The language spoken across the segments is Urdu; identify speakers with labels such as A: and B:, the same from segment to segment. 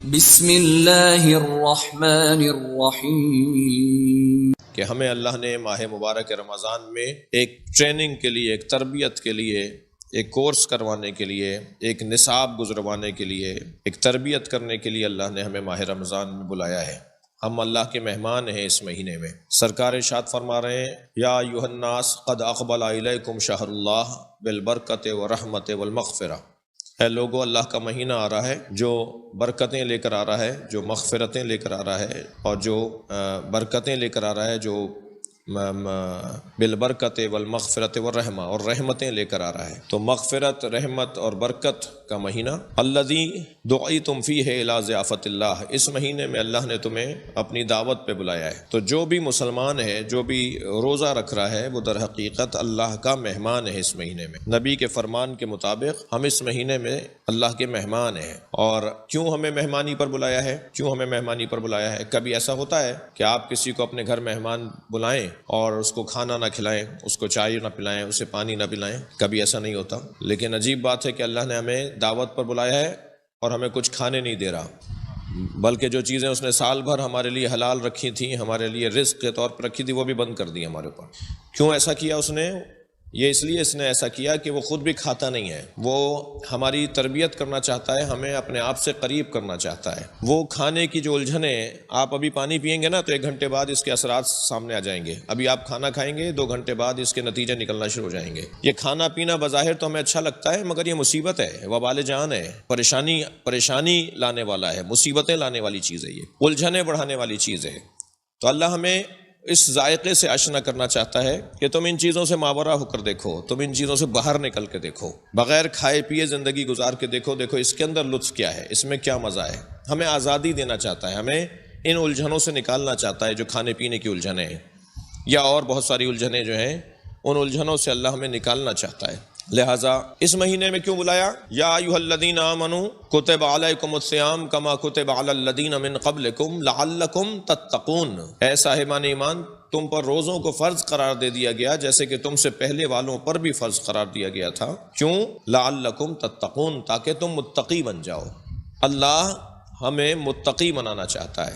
A: بسم اللہ الرحمن الرحیم
B: کہ ہمیں اللہ نے ماہ مبارک رمضان میں ایک ٹریننگ کے لیے، ایک تربیت کے لیے، ایک کورس کروانے کے لیے، ایک نصاب گزروانے کے لیے، ایک تربیت کرنے کے لیے اللہ نے ہمیں ماہ رمضان میں بلایا ہے۔ ہم اللہ کے مہمان ہیں اس مہینے میں۔ سرکار ارشاد فرما رہے ہیں، یا ایھا الناس قد اقبل الیکم شہر اللہ بالبرکۃ والرحمۃ والمغفرہ۔ اے لوگو، اللہ کا مہینہ آ رہا ہے جو برکتیں لے کر آ رہا ہے، جو مغفرتیں لے کر آ رہا ہے، اور جو برکتیں لے کر آ رہا ہے، جو بالبرکت والمغفرت والرحمہ، اور رحمتیں لے کر آ رہا ہے۔ تو مغفرت، رحمت اور برکت کا مہینہ، الذی دعیتم فیہ الی ضیافۃ اللہ، اس مہینے میں اللہ نے تمہیں اپنی دعوت پہ بلایا ہے۔ تو جو بھی مسلمان ہے، جو بھی روزہ رکھ رہا ہے، وہ در حقیقت اللہ کا مہمان ہے اس مہینے میں۔ نبی کے فرمان کے مطابق ہم اس مہینے میں اللہ کے مہمان ہیں۔ اور کیوں ہمیں مہمانی پر بلایا ہے؟ کیوں ہمیں مہمانی پر بلایا ہے؟ کبھی ایسا ہوتا ہے کہ آپ کسی کو اپنے گھر مہمان بلائیں اور اس کو کھانا نہ کھلائیں، اس کو چائے نہ پلائیں، اسے پانی نہ پلائیں؟ کبھی ایسا نہیں ہوتا۔ لیکن عجیب بات ہے کہ اللہ نے ہمیں دعوت پر بلایا ہے اور ہمیں کچھ کھانے نہیں دے رہا، بلکہ جو چیزیں اس نے سال بھر ہمارے لیے حلال رکھی تھیں، ہمارے لیے رزق کے طور پر رکھی تھی، وہ بھی بند کر دی ہمارے اوپر۔ کیوں ایسا کیا اس نے؟ یہ اس لیے اس نے ایسا کیا کہ وہ خود بھی کھاتا نہیں ہے، وہ ہماری تربیت کرنا چاہتا ہے، ہمیں اپنے آپ سے قریب کرنا چاہتا ہے۔ وہ کھانے کی جو الجھنیں، آپ ابھی پانی پئیں گے نا تو 1 گھنٹے بعد اس کے اثرات سامنے آ جائیں گے، ابھی آپ کھانا کھائیں گے 2 گھنٹے بعد اس کے نتیجے نکلنا شروع ہو جائیں گے۔ یہ کھانا پینا بظاہر تو ہمیں اچھا لگتا ہے، مگر یہ مصیبت ہے، وبال جان ہے، پریشانی لانے والا ہے، مصیبتیں لانے والی چیز ہے، یہ الجھنیں بڑھانے والی چیز ہے۔ تو اللہ ہمیں اس ذائقے سے آشنا کرنا چاہتا ہے کہ تم ان چیزوں سے ماورا ہو کر دیکھو، تم ان چیزوں سے باہر نکل کے دیکھو، بغیر کھائے پیے زندگی گزار کے دیکھو اس کے اندر لطف کیا ہے، اس میں کیا مزہ ہے۔ ہمیں آزادی دینا چاہتا ہے، ہمیں ان الجھنوں سے نکالنا چاہتا ہے جو کھانے پینے کی الجھنیں ہیں، یا اور بہت ساری الجھنیں جو ہیں، ان الجھنوں سے اللہ ہمیں نکالنا چاہتا ہے۔ لہٰذا اس مہینے میں کیوں بلایا؟ یا ایھا الذین آمنوا کتب علیکم الصیام کما کتب علی الذین من قبلکم لعلکم تتقون۔ اے صاحبان ایمان، تم پر روزوں کو فرض قرار دے دیا گیا جیسے کہ تم سے پہلے والوں پر بھی فرض قرار دیا گیا تھا۔ کیوں؟ لعلکم تتقون، تاکہ تم متقی بن جاؤ۔ اللہ ہمیں متقی بنانا چاہتا ہے،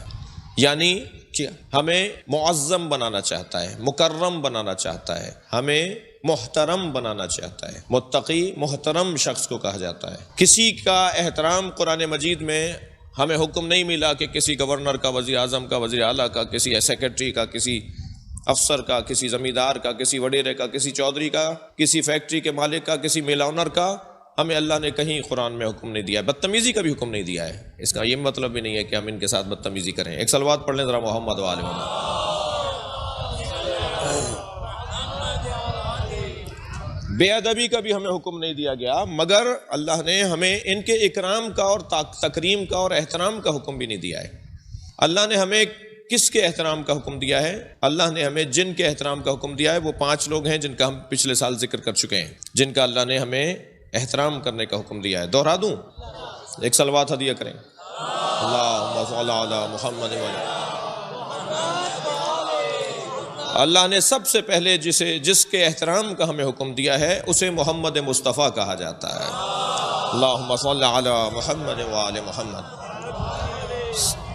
B: یعنی کہ ہمیں معظم بنانا چاہتا ہے، مکرم بنانا چاہتا ہے، ہمیں محترم بنانا چاہتا ہے۔ متقی محترم شخص کو کہا جاتا ہے۔ کسی کا احترام قرآن مجید میں ہمیں حکم نہیں ملا کہ کسی گورنر کا، وزیر اعظم کا، وزیر اعلیٰ کا، کسی سیکرٹری کا، کسی افسر کا، کسی زمیندار کا، کسی وڈیرے کا، کسی چودھری کا، کسی فیکٹری کے مالک کا، کسی میل آنر کا، ہمیں اللہ نے کہیں قرآن میں حکم نہیں دیا ہے۔ بدتمیزی کا بھی حکم نہیں دیا ہے۔ اس کا یہ مطلب بھی نہیں ہے کہ ہم ان کے ساتھ بدتمیزی کریں۔ ایک صلوات پڑھ لیں ذرا محمد و آل محمد۔ بے ادبی کا بھی ہمیں حکم نہیں دیا گیا، مگر اللہ نے ہمیں ان کے اکرام کا اور تکریم کا اور احترام کا حکم بھی نہیں دیا ہے۔ اللہ نے ہمیں کس کے احترام کا حکم دیا ہے؟ اللہ نے ہمیں جن کے احترام کا حکم دیا ہے۔ وہ 5 لوگ ہیں جن کا ہم پچھلے سال ذکر کر چکے ہیں، جن کا اللہ نے ہمیں احترام کرنے کا حکم دیا ہے۔ دوہرا دوں؟ ایک صلوات ہدیہ کریں، اللہم صلی علی محمد وعلی۔ اللہ نے سب سے پہلے جس کے احترام کا ہمیں حکم دیا ہے اسے محمد مصطفیٰ کہا جاتا ہے۔ اللہم صلی علی محمد وعلی محمد۔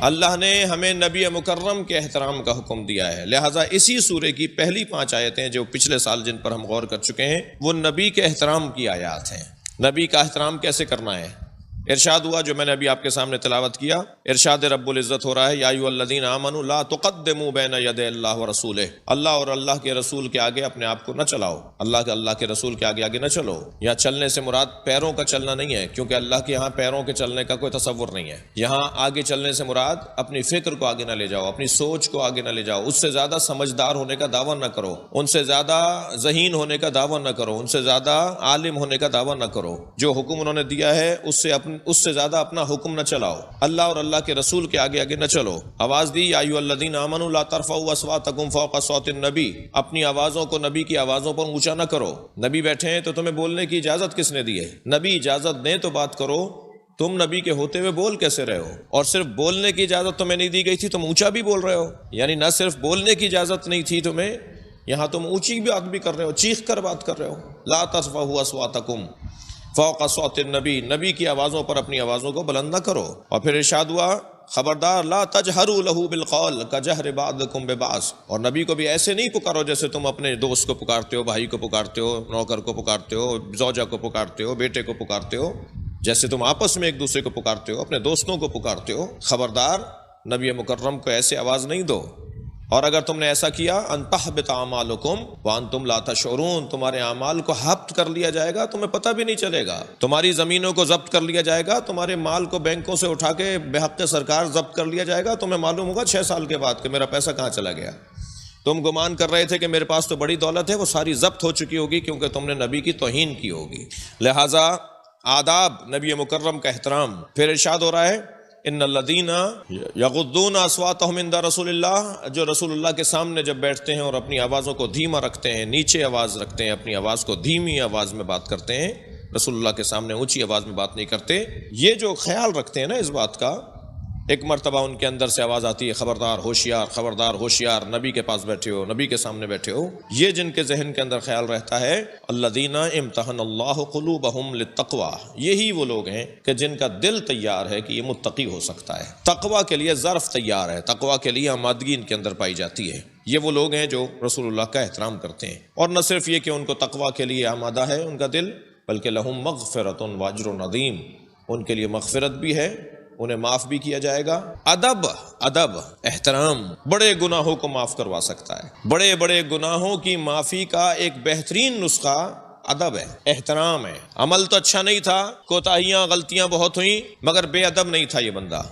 B: اللہ نے ہمیں نبی مکرم کے احترام کا حکم دیا ہے، لہٰذا اسی سورے کی پہلی 5 آیتیں جو پچھلے سال جن پر ہم غور کر چکے ہیں، وہ نبی کے احترام کی آیات ہیں۔ نبی کا احترام کیسے کرنا ہے؟ ارشاد ہوا جو میں نے ابھی آپ کے سامنے تلاوت کیا، ارشاد رب العزت ہو رہا ہے، یا ایھا الذین آمنوا لا تقدموا بین یدی اللہ ورسولہ۔ اللہ اور اللہ کے رسول کے آگے اپنے آپ کو نہ چلاؤ، اللہ کے رسول کے آگے نہ چلو۔ یا چلنے سے مراد پیروں کا چلنا نہیں ہے، کیونکہ اللہ کے یہاں پیروں کے چلنے کا کوئی تصور نہیں ہے۔ یہاں آگے چلنے سے مراد اپنی فکر کو آگے نہ لے جاؤ، اپنی سوچ کو آگے نہ لے جاؤ، اس سے زیادہ سمجھدار ہونے کا دعویٰ نہ کرو، ان سے زیادہ ذہین ہونے کا دعویٰ نہ کرو، ان سے زیادہ عالم ہونے کا دعویٰ نہ کرو۔ جو حکم انہوں نے دیا ہے اس سے زیادہ اپنا حکم نہ چلاؤ، اللہ اور اللہ کے رسول کے آگے نہ چلو۔ آواز دی، یا ایھا الذین آمنوا لا ترفعوا اصواتکم فوق صوت النبی، اپنی آوازوں کو نبی کی آوازوں پر اونچا نہ کرو۔ نبی بیٹھے ہیں تو تمہیں بولنے کی اجازت کس نے دی ہے؟ نبی اجازت دیں تو بات کرو، تم نبی کے ہوتے ہوئے بول کیسے رہے ہو؟ اور صرف بولنے کی اجازت تمہیں نہیں دی گئی تھی، تم اونچا بھی بول رہے ہو، یعنی نہ صرف بولنے کی اجازت نہیں تھی تمہیں، یہاں تم اونچی بات بھی کر رہے ہو، چیخ کر بات کر رہے ہو۔ لا ترفعوا اصواتکم فوق صوت النبی، نبی کی آوازوں پر اپنی آوازوں کو بلند نہ کرو۔ اور پھر ارشاد ہوا خبردار لا تجہروا لہ بالقول کجہر بعضکم ببعض، اور نبی کو بھی ایسے نہیں پکارو جیسے تم اپنے دوست کو پکارتے ہو، بھائی کو پکارتے ہو، نوکر کو پکارتے ہو، زوجہ کو پکارتے ہو، بیٹے کو پکارتے ہو، جیسے تم آپس میں ایک دوسرے کو پکارتے ہو، اپنے دوستوں کو پکارتے ہو۔ خبردار نبی مکرم کو ایسے آواز نہیں دو، اور اگر تم نے ایسا کیا ان تحبط اعمالکم وانتم لا تشعرون، تمہارے اعمال کو ضبط کر لیا جائے گا، تمہیں پتہ بھی نہیں چلے گا، تمہاری زمینوں کو ضبط کر لیا جائے گا، تمہارے مال کو بینکوں سے اٹھا کے بحق سرکار ضبط کر لیا جائے گا، تمہیں معلوم ہوگا 6 سال کے بعد کہ میرا پیسہ کہاں چلا گیا۔ تم گمان کر رہے تھے کہ میرے پاس تو بڑی دولت ہے، وہ ساری ضبط ہو چکی ہوگی کیونکہ تم نے نبی کی توہین کی ہوگی۔ لہٰذا آداب نبی مکرم کا احترام۔ پھر ارشاد ہو رہا ہے ان الذین یغضون اصواتهم عند رسول اللہ، جو رسول اللہ کے سامنے جب بیٹھتے ہیں اور اپنی آوازوں کو دھیما رکھتے ہیں، نیچے آواز رکھتے ہیں، اپنی آواز کو دھیمی آواز میں بات کرتے ہیں، رسول اللہ کے سامنے اونچی آواز میں بات نہیں کرتے، یہ جو خیال رکھتے ہیں نا اس بات کا، ایک مرتبہ ان کے اندر سے آواز آتی ہے خبردار ہوشیار، خبردار ہوشیار، نبی کے پاس بیٹھے ہو، نبی کے سامنے بیٹھے ہو، یہ جن کے ذہن کے اندر خیال رہتا ہے الذین امتحن اللہ قلوبہم للتقوی، یہی وہ لوگ ہیں کہ جن کا دل تیار ہے کہ یہ متقی ہو سکتا ہے، تقوی کے لیے ظرف تیار ہے، تقوی کے لیے آمادگی ان کے اندر پائی جاتی ہے۔ یہ وہ لوگ ہیں جو رسول اللہ کا احترام کرتے ہیں، اور نہ صرف یہ کہ ان کو تقوی کے لیے آمادہ ہے ان کا دل، بلکہ لہم مغفرۃ واجر عظیم، ان کے لیے مغفرت بھی ہے، انہیں معاف بھی کیا جائے گا۔ ادب احترام بڑے گناہوں کو معاف کروا سکتا ہے، بڑے بڑے گناہوں کی معافی کا ایک بہترین نسخہ ادب ہے، احترام ہے۔ عمل تو اچھا نہیں تھا، کوتاہیاں غلطیاں بہت ہوئیں، مگر بے ادب نہیں تھا یہ بندہ،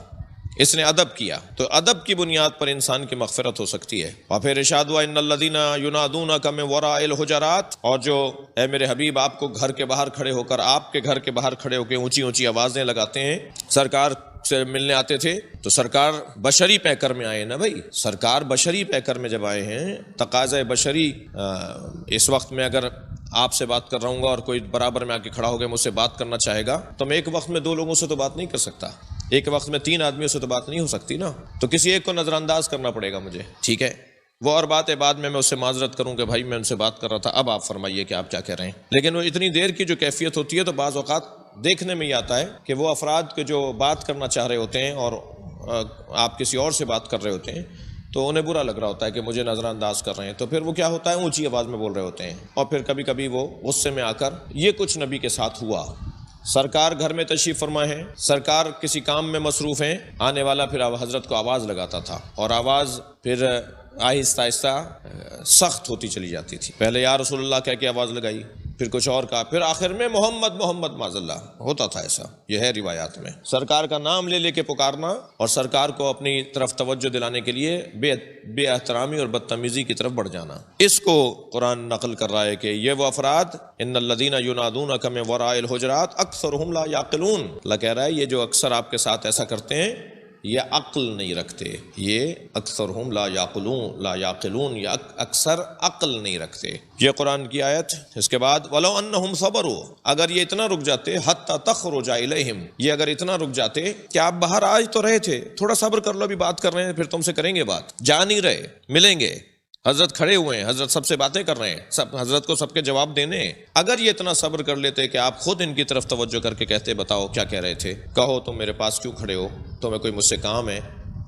B: اس نے ادب کیا، تو ادب کی بنیاد پر انسان کی مغفرت ہو سکتی ہے۔ اور پھر ارشاد ہوا ان الذین ینادونک من وراء الحجرات، اور جو اے میرے حبیب آپ کو گھر کے باہر کھڑے ہو کر، آپ کے گھر کے باہر کھڑے ہو کے اونچی اونچی آوازیں لگاتے ہیں، سرکار سے ملنے آتے تھے تو سرکار بشری پیکر میں آئے نا بھائی، سرکار بشری پیکر میں جب آئے ہیں، تقاضۂ بشری، اس وقت میں اگر آپ سے بات کر رہا ہوں گا اور کوئی برابر میں آ کے کھڑا ہو گیا مجھ سے بات کرنا چاہے گا تو میں ایک وقت میں 2 لوگوں سے تو بات نہیں کر سکتا، ایک وقت میں 3 آدمیوں سے تو بات نہیں ہو سکتی نا، تو کسی ایک کو نظر انداز کرنا پڑے گا مجھے، ٹھیک ہے، وہ اور بات ہے بعد میں اس سے معذرت کروں کہ بھائی میں ان سے بات کر رہا تھا، اب آپ فرمائیے کہ آپ کیا کہہ رہے ہیں۔ لیکن وہ اتنی دیر کی جو کیفیت ہوتی ہے تو بعض اوقات دیکھنے میں یہ آتا ہے کہ وہ افراد کے جو بات کرنا چاہ رہے ہوتے ہیں اور آپ کسی اور سے بات کر رہے ہوتے ہیں تو انہیں برا لگ رہا ہوتا ہے کہ مجھے نظر انداز کر رہے ہیں، تو پھر وہ کیا ہوتا ہے اونچی آواز میں بول رہے ہوتے ہیں، اور پھر کبھی کبھی وہ غصے میں آ کر، یہ کچھ نبی کے ساتھ ہوا۔ سرکار گھر میں تشریف فرما ہے، سرکار کسی کام میں مصروف ہیں، آنے والا پھر حضرت کو آواز لگاتا تھا، اور آواز پھر آہستہ آہستہ سخت ہوتی چلی جاتی تھی، پہلے یا رسول اللہ کہہ کے آواز لگائی، پھر کچھ اور کہا، پھر آخر میں محمد محمد معاذ اللہ ہوتا تھا، ایسا یہ ہے روایات میں، سرکار کا نام لے لے کے پکارنا اور سرکار کو اپنی طرف توجہ دلانے کے لیے بے احترامی اور بدتمیزی کی طرف بڑھ جانا، اس کو قرآن نقل کر رہا ہے کہ یہ وہ افراد ان الذین ینادونک من وراء الحجرات اکثرهم لا یعقلون، اللہ کہہ رہا ہے یہ جو اکثر آپ کے ساتھ ایسا کرتے ہیں یہ عقل نہیں رکھتے، یہ اکثرهم لا یعقلون، یہ اکثر عقل نہیں رکھتے۔ یہ قرآن کی آیت، اس کے بعد وَلَوْ أَنَّهُمْ صَبَرُوا، اگر یہ اتنا رک جاتے، حَتَّى تَخْرُجَ إِلَيْهِمْ، یہ اگر اتنا رک جاتے کہ آپ باہر آج تو رہے تھے، تھوڑا صبر کر لو، ابھی بات کر رہے ہیں، پھر تم سے کریں گے بات، جا نہیں رہے، ملیں گے، حضرت کھڑے ہوئے ہیں، حضرت سب سے باتیں کر رہے ہیں، سب حضرت کو سب کے جواب دینے ہیں، اگر یہ اتنا صبر کر لیتے کہ آپ خود ان کی طرف توجہ کر کے کہتے بتاؤ کیا کہہ رہے تھے، کہو تم میرے پاس کیوں کھڑے ہو، تمہیں کوئی مجھ سے کام ہے،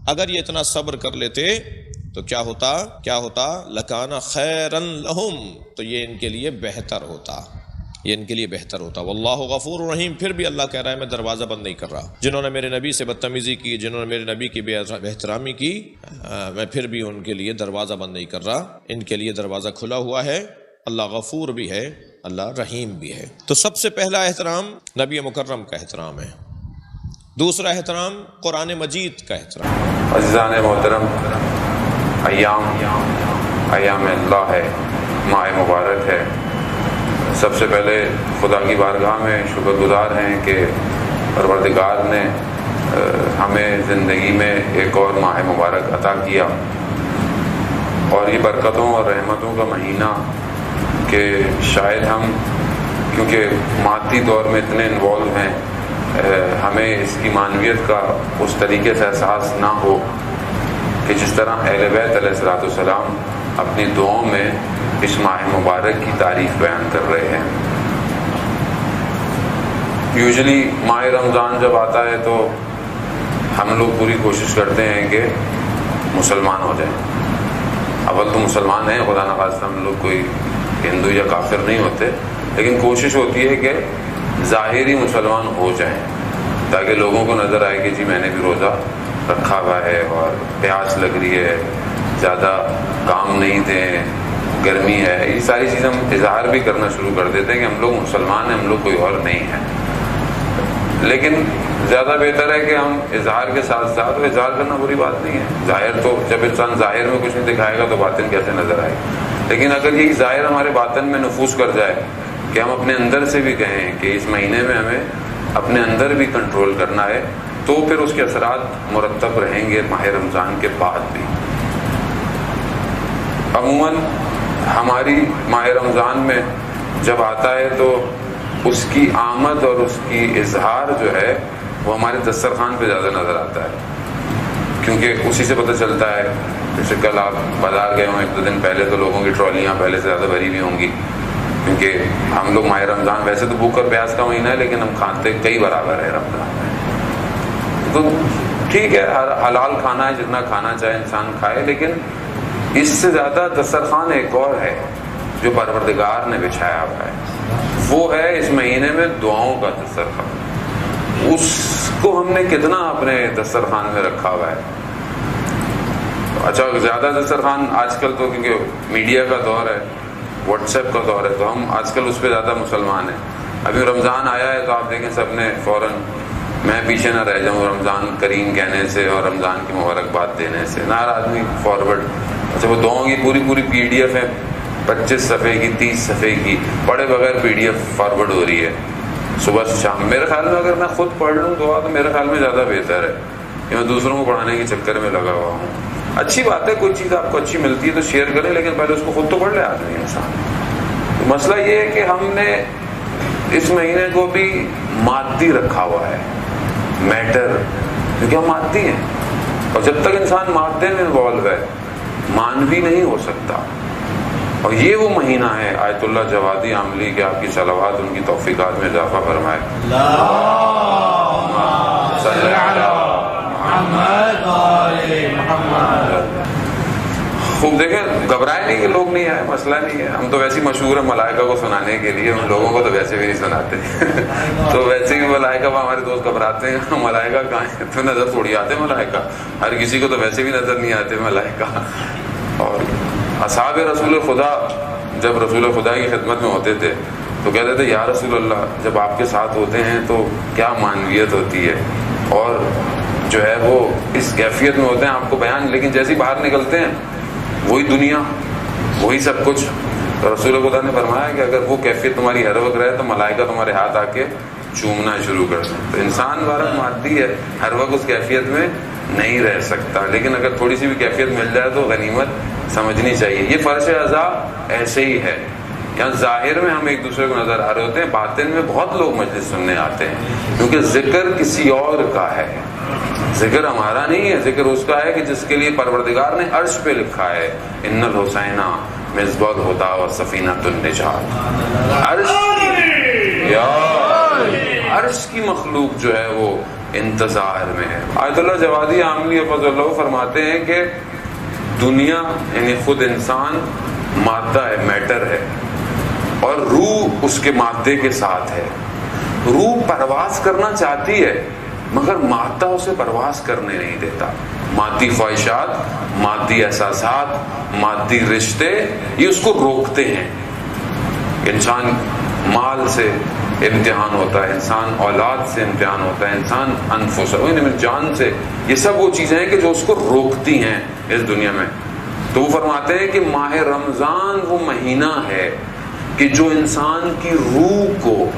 B: اگر یہ اتنا صبر کر لیتے تو کیا ہوتا لکان خیرا لہم، تو یہ ان کے لیے بہتر ہوتا، یہ ان کے لیے بہتر ہوتا۔ واللہ غفور رحیم، پھر بھی اللہ کہہ رہا ہے میں دروازہ بند نہیں کر رہا، جنہوں نے میرے نبی سے بدتمیزی کی، جنہوں نے میرے نبی کی بے احترامی کی، میں پھر بھی ان کے لیے دروازہ بند نہیں کر رہا، ان کے لیے دروازہ کھلا ہوا ہے، اللہ غفور بھی ہے، اللہ رحیم بھی ہے۔ تو سب سے پہلا احترام نبی مکرم کا احترام ہے، دوسرا احترام قرآن مجید کا احترام۔
C: عزیزان محترم، ایام اللہ ہے، ماہ مبارک ہے، سب سے پہلے خدا کی بارگاہ میں شکر گزار ہیں کہ پروردگار نے ہمیں زندگی میں ایک اور ماہ مبارک عطا کیا، اور یہ برکتوں اور رحمتوں کا مہینہ کہ شاید ہم کیونکہ مادی دور میں اتنے انوالو ہیں، ہمیں اس کی معنویت کا اس طریقے سے احساس نہ ہو کہ جس طرح اہل بیت علیہ السلام اپنی دعاؤں میں اس ماہ مبارک کی تعریف بیان کر رہے ہیں۔ یوزلی ماہ رمضان جب آتا ہے تو ہم لوگ پوری کوشش کرتے ہیں کہ مسلمان ہو جائیں. اول تو مسلمان ہیں، خدا نخواستہ ہم لوگ کوئی ہندو یا کافر نہیں ہوتے، لیکن کوشش ہوتی ہے کہ ظاہری مسلمان ہو جائیں تاکہ لوگوں کو نظر آئے کہ جی میں نے بھی روزہ رکھا ہوا ہے اور پیاس لگ رہی ہے، زیادہ کام نہیں تھے، گرمی ہے. یہ ساری چیزیں ہم اظہار بھی کرنا شروع کر دیتے ہیں کہ ہم لوگ مسلمان ہیں، ہم لوگ کوئی اور نہیں ہے. لیکن زیادہ بہتر ہے کہ ہم اظہار کے ساتھ ساتھ، اظہار کرنا بری بات نہیں ہے. ظاہر تو جب انسان ظاہر میں کچھ نہیں دکھائے گا تو باطن کیسے نظر آئے گا. لیکن اگر یہ ظاہر ہمارے باطن میں نفوذ کر جائے کہ ہم اپنے اندر سے بھی کہیں کہ اس مہینے میں ہمیں اپنے اندر بھی کنٹرول کرنا ہے، تو پھر اس کے اثرات مرتب رہیں گے ماہ رمضان کے بعد بھی. عموماً ہماری ماہ رمضان میں جب آتا ہے تو اس کی آمد اور اس کی اظہار جو ہے وہ ہمارے دسترخوان پہ زیادہ نظر آتا ہے، کیونکہ اسی سے پتہ چلتا ہے. جیسے کل آپ بازار گئے ہوں ایک دو دن پہلے تو لوگوں کی ٹرالیاں پہلے سے زیادہ بھری ہوئی ہوں گی، کیونکہ ہم لوگ ماہ رمضان ویسے تو بھوک اور پیاس کا مہینہ ہے لیکن ہم کھاتے کئی برابر ہے رمضان میں. تو ٹھیک ہے، حلال کھانا ہے، جتنا کھانا چاہے انسان کھائے، لیکن اس سے زیادہ دسترخوان ایک اور ہے جو پروردگار نے بچھایا ہوا ہے، وہ ہے اس مہینے میں دعاؤں کا دسترخوان. اس کو ہم نے کتنا اپنے دسترخوان میں رکھا ہوا ہے. اچھا، زیادہ دسترخوان آج کل تو کیونکہ میڈیا کا دور ہے، واٹس ایپ کا دور ہے، تو ہم آج کل اس پہ زیادہ مسلمان ہیں. ابھی رمضان آیا ہے تو آپ دیکھیں سب نے فوراً، میں پیچھے نہ رہ جاؤں رمضان کریم کہنے سے اور رمضان کی مبارکباد دینے سے، نہ ہر آدمی فارورڈ. اچھا، وہ دعاؤں کی پوری PDF ہے، 25 صفحے کی، 30 صفحے کی، پڑھے بغیر PDF فارورڈ ہو رہی ہے صبح سے شام. میرے خیال میں اگر میں خود پڑھ لوں دعا تو میرے خیال میں زیادہ بہتر ہے کہ میں دوسروں کو پڑھانے کے چکر میں لگا ہوا ہوں. اچھی بات ہے، کوئی چیز آپ کو اچھی ملتی ہے تو شیئر کریں، لیکن پہلے اس کو خود تو پڑھ لے آدمی انسان. مسئلہ یہ ہے کہ ہم نے اس مہینے کو بھی مادی رکھا ہوا ہے، میٹر، کیونکہ ہم مادی ہیں، اور جب تک انسان مادے میں انوالو ہے مانوی نہیں ہو سکتا. اور یہ وہ مہینہ ہے آیت اللہ جوادی عاملی کہ آپ کی صلوات ان کی توفیقات میں اضافہ فرمائے. خوب دیکھیں، گھبرائے نہیں کہ لوگ نہیں آئے، مسئلہ نہیں ہے. ہم تو ویسے ہی مشہور ہیں ملائکہ کو سنانے کے لیے، ان لوگوں کو تو ویسے بھی نہیں سناتے. تو ویسے ہی ملائکہ ہمارے دوست گھبراتے ہیں، ملائکہ کہاں ہیں؟ تو نظر تھوڑی آتے ملائکہ، ہر کسی کو تو ویسے بھی نظر نہیں آتے ملائکہ. اور اصحاب رسول خدا جب رسول خدا کی خدمت میں ہوتے تھے تو کہتے تھے یا رسول اللہ، جب آپ کے ساتھ ہوتے ہیں تو کیا معنویت ہوتی ہے، اور جو ہے وہ اس کیفیت میں ہوتے ہیں آپ کو بیان، لیکن جیسے ہی باہر نکلتے ہیں وہی دنیا، وہی سب کچھ. تو رسول خدا نے فرمایا کہ اگر وہ کیفیت تمہاری ہر وقت رہے تو ملائکہ تمہارے ہاتھ آ کے چومنا شروع کر دیں. تو انسان بارہ مادی ہے، ہر وقت اس کیفیت میں نہیں رہ سکتا، لیکن اگر تھوڑی سی بھی کیفیت مل جائے تو غنیمت سمجھنی چاہیے. یہ فرش اعضاء ایسے ہی ہے، یہاں ظاہر میں ہم ایک دوسرے کو نظر آ رہے ہوتے ہیں، باطن میں بہت لوگ مجلس سننے آتے ہیں، کیونکہ ذکر کسی اور کا ہے، ذکر ہمارا نہیں ہے. ذکر اس کا ہے کہ جس کے لیے پروردگار نے عرش پہ لکھا ہے ان الحسین مصباح الہدی و سفینۃ النجات. عرش کی مخلوق جو ہے وہ انتظار میں ہے. آیت اللہ جوادی عاملی حفظ اللہ فرماتے ہیں کہ دنیا یعنی خود انسان مادہ ہے، میٹر ہے، اور روح اس کے مادے کے ساتھ ہے. روح پرواز کرنا چاہتی ہے مگر مادہ اسے پرواز کرنے نہیں دیتا. مادی خواہشات، مادی احساسات، مادی رشتے یہ اس کو روکتے ہیں. انسان مال سے امتحان ہوتا ہے، انسان اولاد سے امتحان ہوتا ہے، انسان انفس جان سے، یہ سب وہ چیزیں ہیں کہ جو اس کو روکتی ہیں اس دنیا میں. تو وہ فرماتے ہیں کہ ماہ رمضان وہ مہینہ ہے کہ جو انسان کی روح کو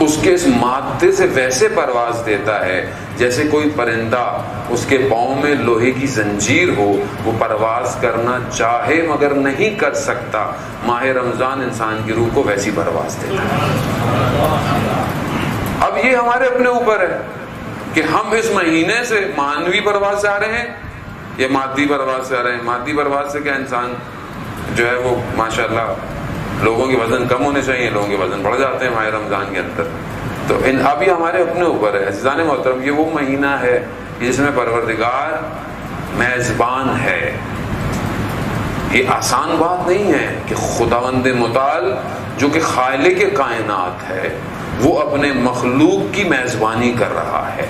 C: اس کے اس مادے سے ویسے پرواز دیتا ہے جیسے کوئی پرندہ اس کے پاؤں میں لوہے کی زنجیر ہو، وہ پرواز کرنا چاہے مگر نہیں کر سکتا. ماہ رمضان انسان کی روح کو ویسی پرواز دیتا ہے. اب یہ ہمارے اپنے اوپر ہے کہ ہم اس مہینے سے مانوی پرواز سے آ رہے ہیں یا مادی پرواز سے آ رہے ہیں. مادی پرواز سے کیا انسان جو ہے وہ ماشاءاللہ لوگوں کے وزن کم ہونے چاہیے، لوگوں کے وزن بڑھ جاتے ہیں ماہ رمضان کے اندر. تو اب یہ ہمارے اپنے اوپر ہے عزیزان محترم. یہ وہ مہینہ ہے جس میں پروردگار میزبان ہے. یہ آسان بات نہیں ہے کہ خداوند متعال جو کہ خالق کائنات ہے وہ اپنے مخلوق کی میزبانی کر رہا ہے.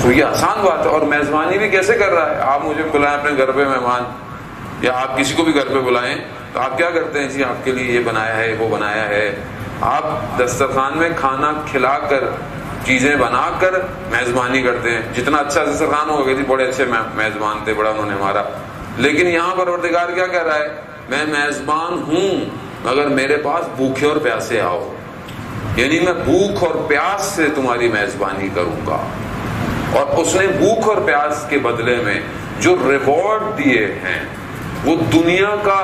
C: تو یہ آسان بات ہے. اور میزبانی بھی کیسے کر رہا ہے؟ آپ مجھے بلائیں اپنے گھر پہ مہمان، یا آپ کسی کو بھی گھر پہ بلائیں تو آپ کیا کرتے ہیں؟ جی آپ کے لیے یہ بنایا ہے، وہ بنایا ہے. آپ دسترخوان میں کھانا کھلا کر، چیزیں بنا کر میزبانی کرتے ہیں. جتنا اچھا دسترخوان ہوگا جی بڑے اچھے میزبان تھے، بڑا انہوں نے ہمارا. لیکن یہاں پروردگار کیا کہہ رہا ہے؟ میں میزبان ہوں مگر میرے پاس بھوکے اور پیاسے آؤ. یعنی میں بھوک اور پیاس سے تمہاری میزبانی کروں گا. اور اس نے بھوک اور پیاس کے بدلے میں جو ریوارڈ دیے ہیں وہ دنیا کا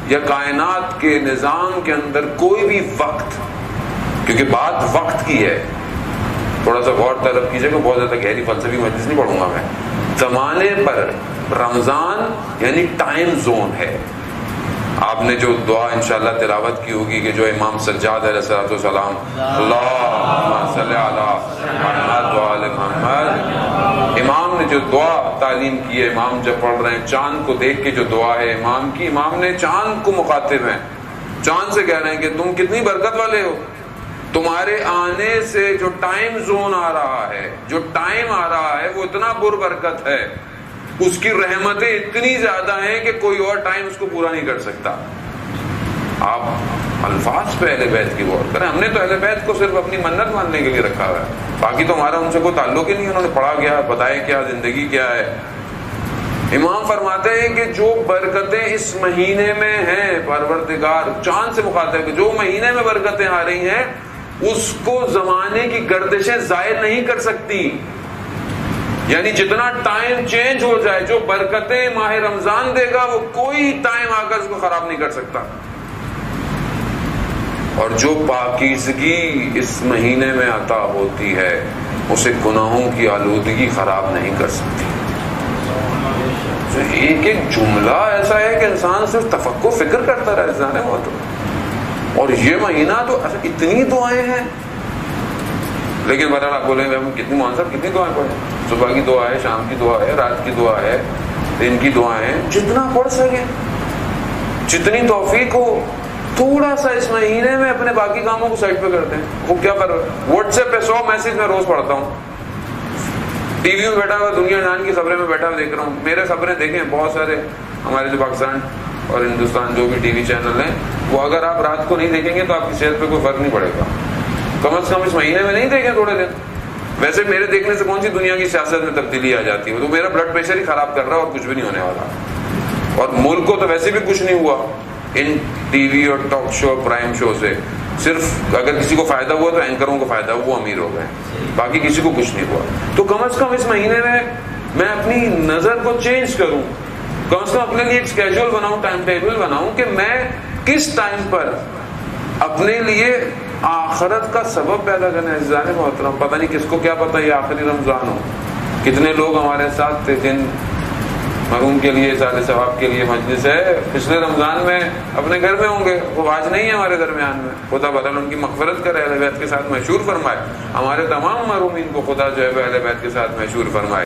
C: یا کائنات کے نظام کے اندر کوئی بھی وقت، کیونکہ بات وقت کی ہے، تھوڑا سا غور طلب کیجیے گا، بہت زیادہ گہری فلسفی مجلس نہیں پڑھوں گا میں. زمانے پر رمضان یعنی ٹائم زون ہے. آپ نے جو دعا انشاءاللہ تلاوت کی ہوگی کہ جو امام سجاد علیہ الصلوۃ والسلام اللہم صلی علی محمد وآل محمد، امام نے جو دعا تعلیم کی ہے، امام جب پڑھ رہے ہیں چاند کو دیکھ کے جو دعا ہے امام کی، امام نے چاند کو مخاطب ہیں، چاند سے کہہ رہے ہیں کہ تم کتنی برکت والے ہو. تمہارے آنے سے جو ٹائم زون آ رہا ہے، جو ٹائم آ رہا ہے وہ اتنا برکت ہے، اس کی رحمتیں اتنی زیادہ ہیں کہ کوئی اور ٹائم اس کو پورا نہیں کر سکتا. آپ الفاظ پہ اہل بیت کی غور کریں. ہم نے تو اہل بیت کو صرف اپنی منت ماننے کے لیے رکھا ہوا ہے، باقی تو ہمارا ان سے کوئی تعلق ہی نہیں. انہوں نے پڑھا کیا، بتایا کیا، زندگی کیا ہے. امام فرماتے ہیں کہ جو برکتیں اس مہینے میں ہیں، پروردگار چاند سے مخاطب ہے، جو مہینے میں برکتیں آ رہی ہیں اس کو زمانے کی گردشیں ظاہر نہیں کر سکتی. یعنی جتنا ٹائم چینج ہو جائے، جو برکتیں ماہ رمضان دے گا وہ کوئی ٹائم آ کر اس کو خراب نہیں کر سکتا. اور جو پاکیزگی اس مہینے میں عطا ہوتی ہے اسے گناہوں کی آلودگی خراب نہیں کر سکتی. ایک ایک جملہ ایسا ہے کہ انسان صرف تفکر فکر کرتا رہے جانے بہت. اور یہ مہینہ تو اتنی دعائیں ہیں. لیکن بہرحال آپ بولیں گے کتنی مولانا صاحب کتنی دعائیں پڑھیں؟ صبح کی دعا ہے، شام کی دعا ہے، رات کی دعا ہے، دن کی دعائیں ہیں. جتنا پڑھ سکے، جتنی توفیق ہو. تھوڑا سا اس مہینے میں اپنے باقی کاموں کو سائڈ پہ کرتے ہیں. وہ کیا کر رہے ہیں؟ واٹس ایپ پہ 100 میسج میں روز پڑھتا ہوں. ٹی وی میں بیٹھا ہوا دنیا جان کی خبریں میں بیٹھا ہوا دیکھ رہا ہوں. میرے خبریں دیکھیں بہت سارے ہمارے جو پاکستان اور ہندوستان جو بھی ٹی وی چینل ہیں وہ اگر آپ رات کو نہیں دیکھیں گے تو آپ کی صحت پہ کوئی فرق نہیں پڑے گا. کم از کم اس مہینے میں نہیں دیکھیں تھوڑے دن. ویسے میرے دیکھنے سے کون سی دنیا کی سیاست میں تبدیلی آ جاتی ہے؟ تو میرا بلڈ پریشر ہی خراب کر رہا ہے اور کچھ بھی نہیں ہونے والا. اور ملک کو تو ویسے بھی کچھ نہیں ہوا ان ٹی وی اور ٹاک شو پرائم شو سے. صرف اگر کسی کو فائدہ ہوا تو اینکروں کو فائدہ ہوا، وہ امیر ہو گئے، باقی کسی کو کچھ نہیں ہوا. تو کم از کم اس مہینے میں اپنی نظر کو چینج کروں، کم از کم اپنے لیے ایک اسکیجول بناؤں، ٹائم ٹیبل بناؤں کہ میں کس ٹائم پر اپنے لیے آخرت کا سبب پیدا کرنا ہے. عزیزان محترم، پتہ نہیں کس کو کیا پتہ یہ آخری رمضان ہو. کتنے لوگ ہمارے ساتھ تھے جن مرحوم کے لیے اظہار ثواب کے لیے مجلس ہے، پچھلے رمضان میں اپنے گھر میں ہوں گے، وہ آج نہیں ہے ہمارے درمیان میں. خدا بہرحال ان کی مغفرت کرے، اہل بیت کے ساتھ محشور فرمائے. ہمارے تمام مرحومین کو خدا جو ہے اہل بیت کے ساتھ محشور فرمائے.